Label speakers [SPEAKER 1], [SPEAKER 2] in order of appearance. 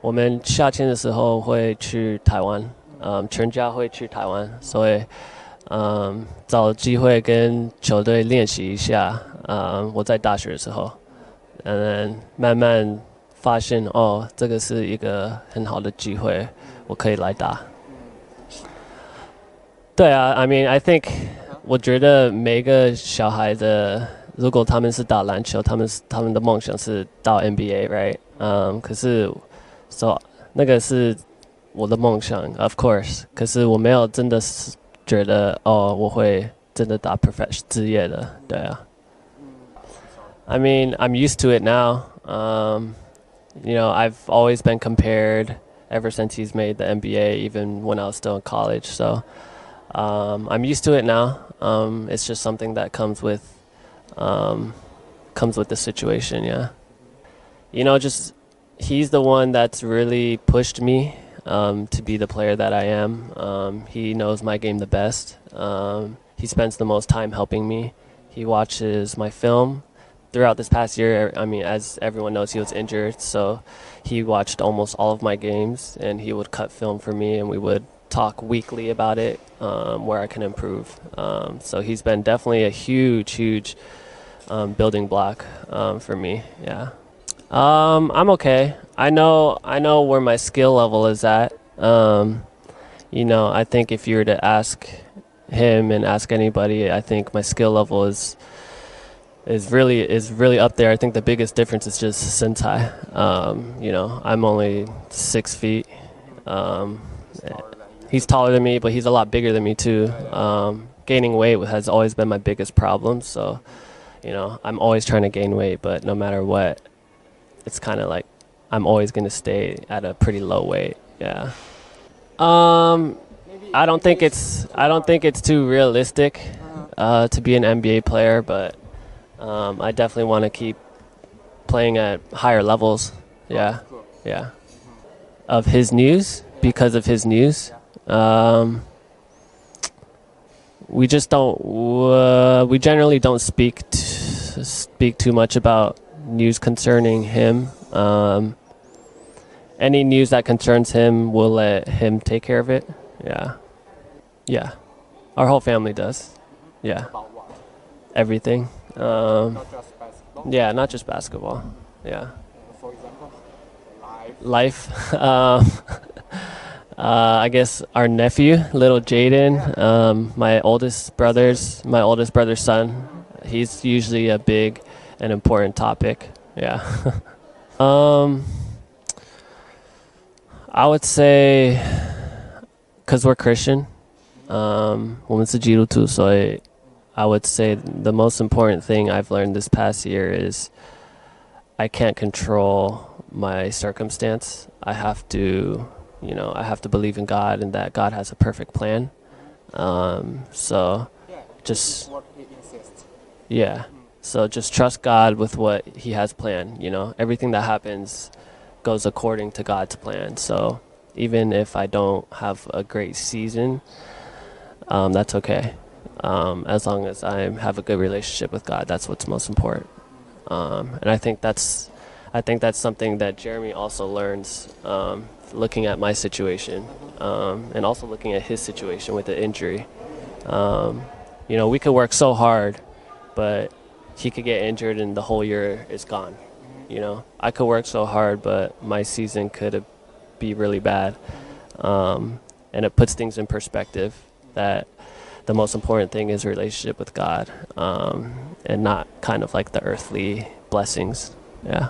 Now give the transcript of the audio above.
[SPEAKER 1] 我们夏天的时候会去台湾，全家会去台湾，所以找机会跟球队练习一下。我在大学的时候，慢慢发现哦，这个是一个很好的机会，我可以来打。对啊 I mean I think 我觉得每个小孩的，如果他们是打篮球，他们的梦想是到 NBA，right？可是，so 那个是我的梦想 ，of course。可是我没有真的是觉得哦，我会真的打 professional 职业的，对啊。I mean I'm used to it now. You know I've always been compared ever since he's made the NBA, even when I was still in college. So I'm used to it now. It's just something that comes with the situation. Yeah. You know, just he's the one that's really pushed me to be the player that I am. He knows my game the best. He spends the most time helping me. He watches my film. Throughout this past year, I mean, as everyone knows, he was injured, so he watched almost all of my games, and he would cut film for me, and we would talk weekly about it, where I can improve. So he's been definitely a huge building block for me. Yeah. I'm okay. I know where my skill level is at. You know, I think if you were to ask him and ask anybody, I think my skill level is really up there. I think the biggest difference is just sentai. You know, I'm only 6 feet. He's taller than me, but he's a lot bigger than me too. Gaining weight has always been my biggest problem. So, you know, I'm always trying to gain weight, but no matter what, it's kind of like I'm always going to stay at a pretty low weight. Yeah. I don't think it's too realistic to be an NBA player, but I definitely want to keep playing at higher levels. Yeah. Yeah. Of his news, because of his news. We just don't. We generally don't speak too much about news concerning him. Any news that concerns him, we'll let him take care of it. Yeah, yeah. Our whole family does. Yeah, everything.
[SPEAKER 2] Not just basketball.
[SPEAKER 1] Yeah, not just basketball. Yeah.
[SPEAKER 2] For example,
[SPEAKER 1] Life. I guess our nephew, little Jaden, my oldest brother's son. He's usually a big and important topic. Yeah. I would say, because we're Christian, 我们是基督徒，所以 I would say the most important thing I've learned this past year is I can't control my circumstance. I have to believe in God and that God has a perfect plan. So just,
[SPEAKER 2] what he insists.
[SPEAKER 1] yeah. So just trust God with what he has planned, you know. Everything that happens goes according to God's plan. So even if I don't have a great season, that's okay. As long as I have a good relationship with God, that's what's most important. And I think that's something that Jeremy also learns, looking at my situation, and also looking at his situation with the injury. You know, we could work so hard, but he could get injured and the whole year is gone. You know, I could work so hard, but my season could be really bad. And it puts things in perspective that the most important thing is a relationship with God, and not kind of like the earthly blessings. Yeah.